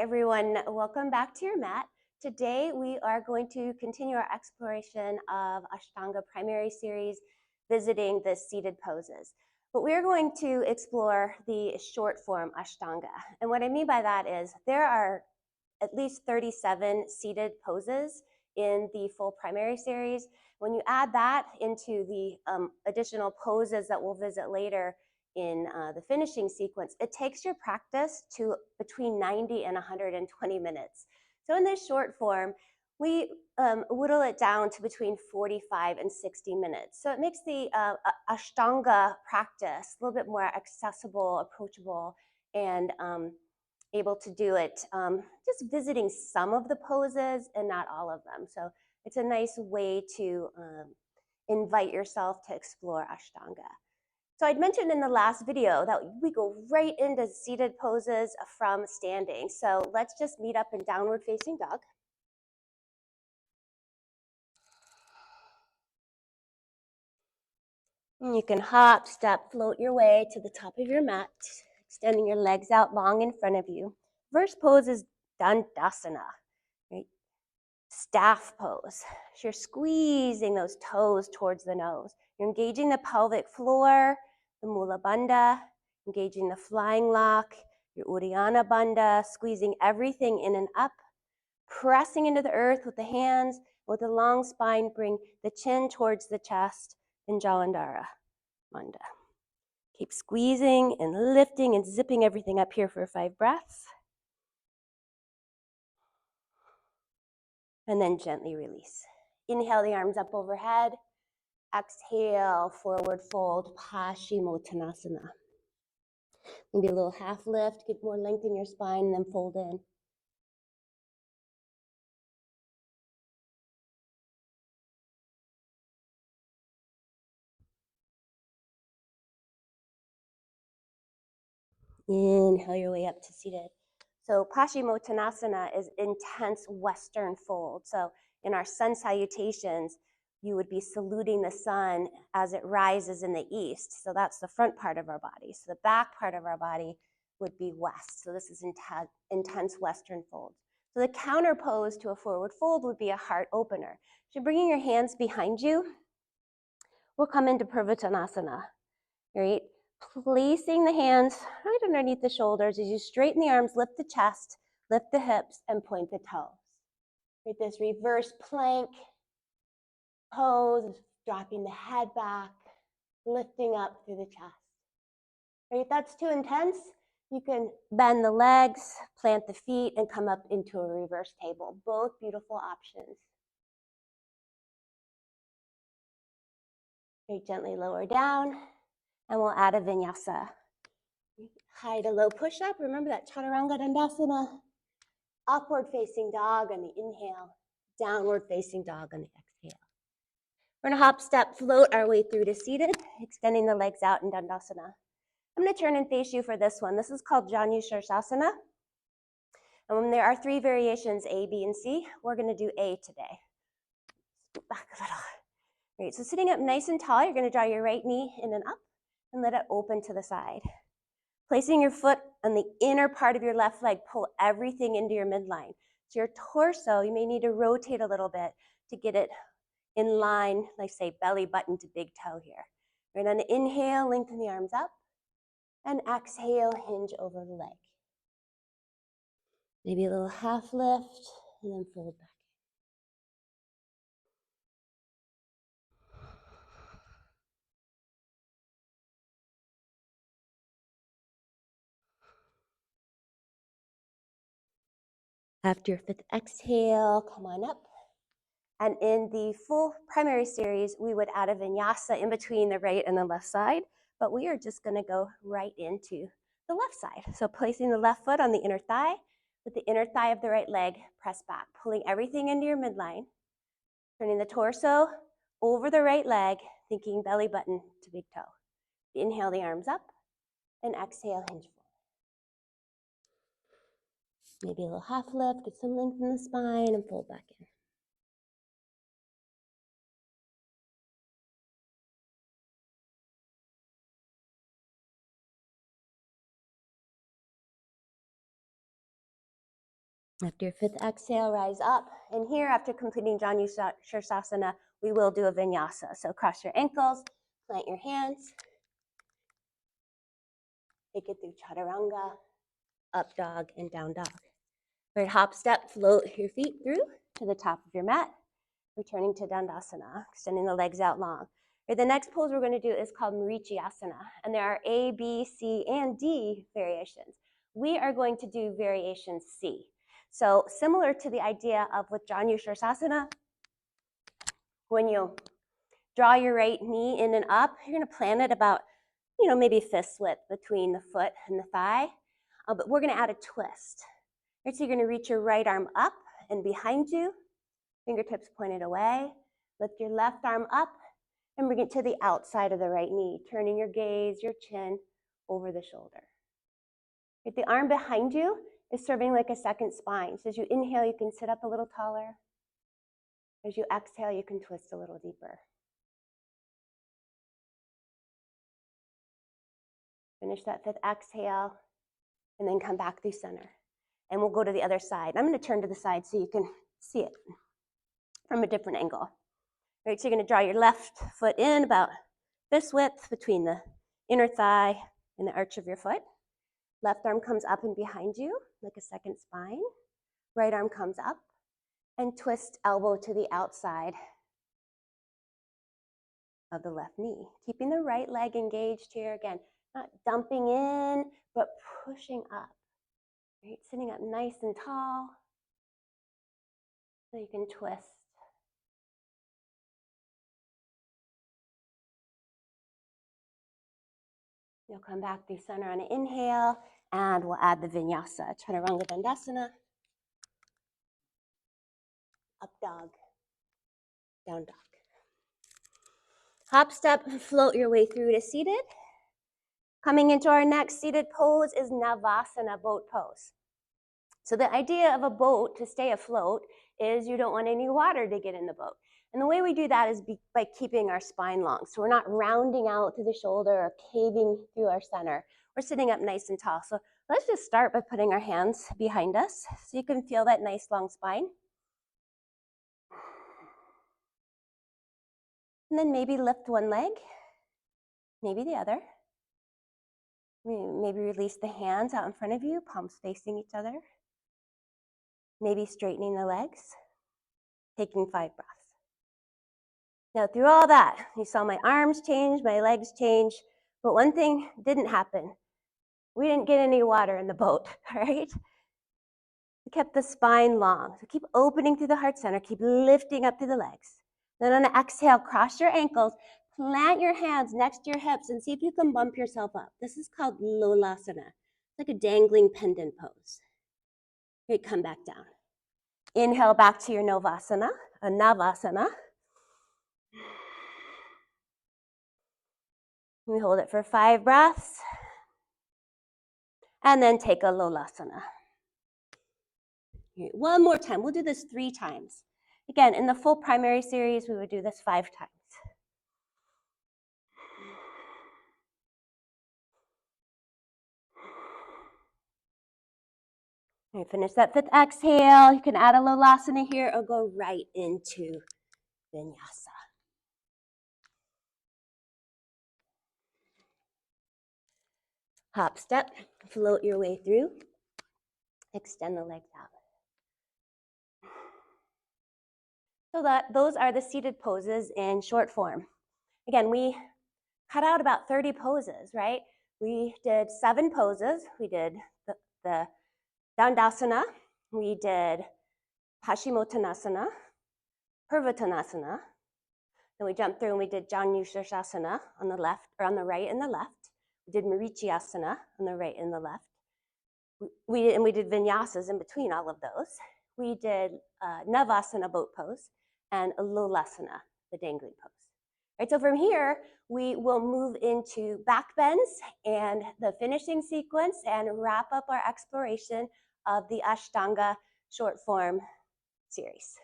everyone, welcome back to your mat. Today we are going to continue our exploration of Ashtanga Primary Series, visiting the seated poses. But we're going to explore the short form Ashtanga. And what I mean by that is there are at least 37 seated poses in the full primary series. When you add that into the additional poses that we'll visit later in the finishing sequence, it takes your practice to between 90 and 120 minutes. So in this short form, we whittle it down to between 45 and 60 minutes. So it makes the Ashtanga practice a little bit more accessible, approachable, and able to do it just visiting some of the poses and not all of them. So it's a nice way to invite yourself to explore Ashtanga. So I'd mentioned in the last video that we go right into seated poses from standing. So let's just meet up in downward facing dog. And you can hop, step, float your way to the top of your mat, extending your legs out long in front of you. First pose is Dandasana, right? Staff pose. So you're squeezing those toes towards the nose. You're engaging the pelvic floor, the Mula Bandha, engaging the flying lock, your Uddiyana Bandha, squeezing everything in and up, pressing into the earth with the hands. With a long spine, bring the chin towards the chest in Jalandhara Bandha. Keep squeezing and lifting and zipping everything up here for 5 breaths. And then gently release. Inhale the arms up overhead. Exhale, forward fold, Paschimottanasana. Maybe a little half lift, get more length in your spine, and then fold in. Inhale your way up to seated. So Paschimottanasana is intense Western fold. So in our sun salutations, you would be saluting the sun as it rises in the east. So that's the front part of our body. So the back part of our body would be west. So this is intense Western fold. So the counter pose to a forward fold would be a heart opener. So bringing your hands behind you, we'll come into Purvottanasana, right? Placing the hands right underneath the shoulders as you straighten the arms, lift the chest, lift the hips, and point the toes. Right, this reverse plank pose, dropping the head back, lifting up through the chest. Right, if that's too intense, you can bend the legs, plant the feet, and come up into a reverse table. Both beautiful options. Right, gently lower down, and we'll add a vinyasa. High to low push-up. Remember that Chaturanga Dandasana. Upward facing dog on the inhale, downward facing dog on the exhale. We're gonna hop, step, float our way through to seated, extending the legs out in Dandasana. I'm gonna turn and face you for this one. This is called Janu Shirshasana. And when there are 3 variations, A, B, and C, we're gonna do A today. Scoot back a little. Great, so sitting up nice and tall, you're gonna draw your right knee in and up and let it open to the side. Placing your foot on the inner part of your left leg, pull everything into your midline. So your torso, you may need to rotate a little bit to get it in line, like say belly button to big toe here. Right, on the inhale, lengthen the arms up, and exhale, hinge over the leg. Maybe a little half lift, and then fold back. After your 5th exhale, come on up. And in the full primary series, we would add a vinyasa in between the right and the left side, but we are just gonna go right into the left side. So placing the left foot on the inner thigh, with the inner thigh of the right leg, press back, pulling everything into your midline, turning the torso over the right leg, thinking belly button to big toe. Inhale the arms up, and exhale, hinge forward. Maybe a little half lift, get some length in the spine, and fold back in. After your fifth exhale, rise up. And here, after completing Janu Shirsasana, we will do a vinyasa. So cross your ankles, plant your hands, take it through chaturanga, up dog, and down dog. Right, hop, step, float your feet through to the top of your mat, returning to Dandasana, extending the legs out long. Right, the next pose we're going to do is called Marichiasana, and there are A, B, C, and D variations. We are going to do variation C. So similar to the idea of with Janu Shirsasana, when you draw your right knee in and up, you're going to plant it about, maybe fist width between the foot and the thigh, but we're going to add a twist. Right, so you're going to reach your right arm up and behind you, fingertips pointed away. Lift your left arm up and bring it to the outside of the right knee, turning your gaze, your chin over the shoulder. Right, the arm behind you is serving like a second spine. So as you inhale, you can sit up a little taller. As you exhale, you can twist a little deeper. Finish that fifth exhale, and then come back through center. And we'll go to the other side. I'm going to turn to the side so you can see it from a different angle. Right, so you're going to draw your left foot in about fist width between the inner thigh and the arch of your foot. Left arm comes up and behind you like a second spine. Right arm comes up and twist elbow to the outside of the left knee. Keeping the right leg engaged here. Again, not dumping in, but pushing up. Right, sitting up nice and tall so you can twist. You'll come back through center on an inhale, and we'll add the vinyasa, chaturanga dandasana, up dog, down dog. Hop, step, float your way through to seated. Coming into our next seated pose is Navasana, boat pose. So the idea of a boat to stay afloat is you don't want any water to get in the boat. And the way we do that is by keeping our spine long. So we're not rounding out to the shoulder or caving through our center. We're sitting up nice and tall. So let's just start by putting our hands behind us so you can feel that nice long spine. And then maybe lift one leg, maybe the other. Maybe release the hands out in front of you, palms facing each other. Maybe straightening the legs, taking 5 breaths. Now through all that, you saw my arms change, my legs change, but one thing didn't happen. We didn't get any water in the boat, right? We kept the spine long. So keep opening through the heart center, keep lifting up through the legs. Then on the exhale, cross your ankles, plant your hands next to your hips and see if you can bump yourself up. This is called Lolasana. It's like a dangling pendant pose. Okay, come back down. Inhale back to your Navasana. We hold it for 5 breaths. And then take a Lolasana. One more time. We'll do this 3 times. Again, in the full primary series, we would do this 5 times. When you finish that 5th exhale, you can add a Lolasana here or go right into Vinyasa. Hop, step, float your way through. Extend the legs out. So those are the seated poses in short form. Again, we cut out about 30 poses, right? We did 7 poses. We did the Dandasana. We did Paschimottanasana, Purvattanasana. Then we jumped through and we did Janu Shirsasana on the left, or on the right and the left. We did Marichiasana on the right and the left. We did vinyasas in between all of those. We did Navasana, boat pose, and Lolasana, the dangling pose. Right, so from here, we will move into back bends and the finishing sequence and wrap up our exploration of the Ashtanga short form series.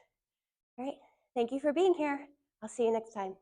All right, thank you for being here. I'll see you next time.